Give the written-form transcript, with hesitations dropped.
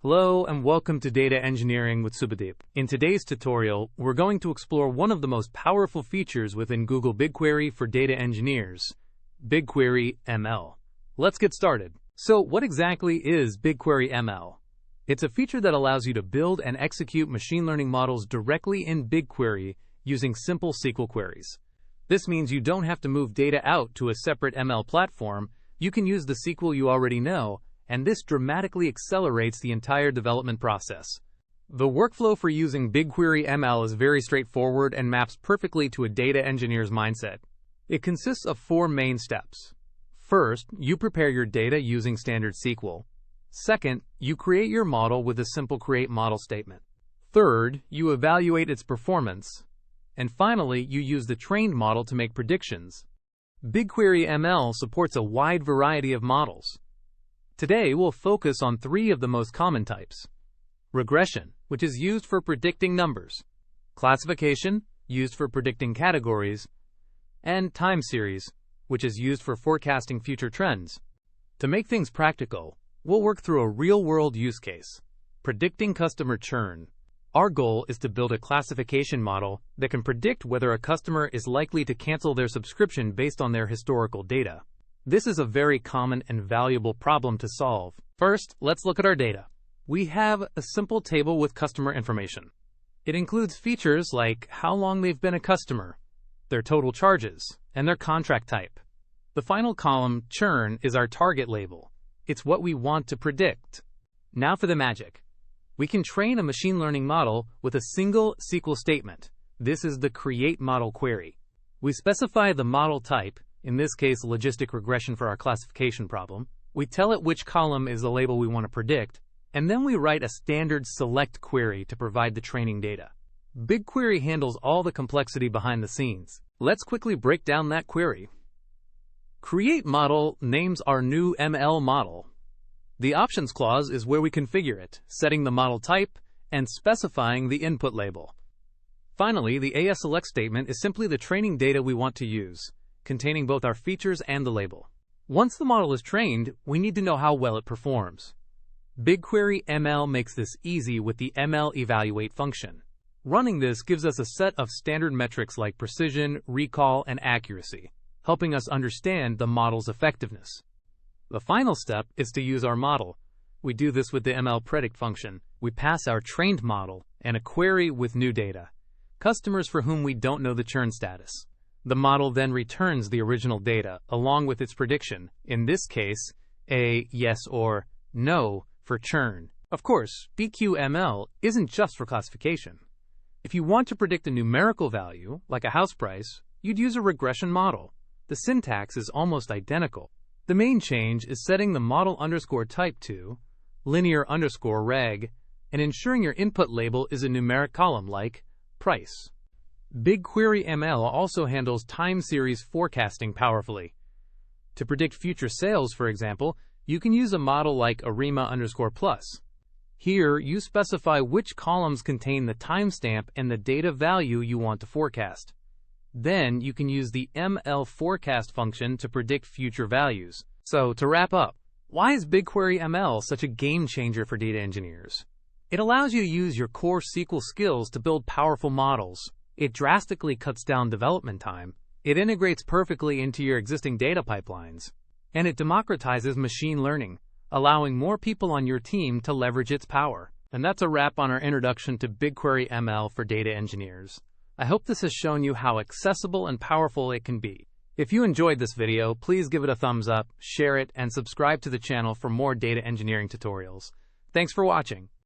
Hello and welcome to Data Engineering with Subhadip. In today's tutorial, we're going to explore one of the most powerful features within Google BigQuery for data engineers, BigQuery ML. Let's get started. So what exactly is BigQuery ML? It's a feature that allows you to build and execute machine learning models directly in BigQuery using simple SQL queries. This means you don't have to move data out to a separate ML platform. You can use the SQL you already know, and this dramatically accelerates the entire development process. The workflow for using BigQuery ML is very straightforward and maps perfectly to a data engineer's mindset. It consists of 4 main steps. First, you prepare your data using standard SQL. Second, you create your model with a simple create model statement. Third, you evaluate its performance. And finally, you use the trained model to make predictions. BigQuery ML supports a wide variety of models. Today, we'll focus on 3 of the most common types. Regression, which is used for predicting numbers. Classification, used for predicting categories. And time series, which is used for forecasting future trends. To make things practical, we'll work through a real-world use case, predicting customer churn. Our goal is to build a classification model that can predict whether a customer is likely to cancel their subscription based on their historical data. This is a very common and valuable problem to solve. First, let's look at our data. We have a simple table with customer information. It includes features like how long they've been a customer, their total charges, and their contract type. The final column, churn, is our target label. It's what we want to predict. Now for the magic. We can train a machine learning model with a single SQL statement. This is the create model query. We specify the model type, in this case logistic regression for our classification problem. We tell it which column is the label we want to predict, and then we write a standard select query to provide the training data. BigQuery handles all the complexity behind the scenes. Let's quickly break down that query. Create model names our new ML model. The options clause is where we configure it, setting the model type and specifying the input label. Finally, the ASSelect statement is simply the training data we want to use, containing both our features and the label. Once the model is trained, we need to know how well it performs. BigQuery ML makes this easy with the ML evaluate function. Running this gives us a set of standard metrics like precision, recall, and accuracy, helping us understand the model's effectiveness. The final step is to use our model. We do this with the ML predict function. We pass our trained model and a query with new data, customers for whom we don't know the churn status. The model then returns the original data along with its prediction, in this case, a yes or no for churn. Of course, BQML isn't just for classification. If you want to predict a numerical value, like a house price, you'd use a regression model. The syntax is almost identical. The main change is setting the model underscore type to linear underscore reg and ensuring your input label is a numeric column like price. BigQuery ML also handles time series forecasting powerfully. To predict future sales, for example, you can use a model like ARIMA underscore plus. Here, you specify which columns contain the timestamp and the data value you want to forecast. Then, you can use the ML forecast function to predict future values. So, to wrap up, why is BigQuery ML such a game changer for data engineers? It allows you to use your core SQL skills to build powerful models. It drastically cuts down development time, it integrates perfectly into your existing data pipelines, and it democratizes machine learning, allowing more people on your team to leverage its power. And that's a wrap on our introduction to BigQuery ML for data engineers. I hope this has shown you how accessible and powerful it can be. If you enjoyed this video, please give it a thumbs up, share it, and subscribe to the channel for more data engineering tutorials. Thanks for watching.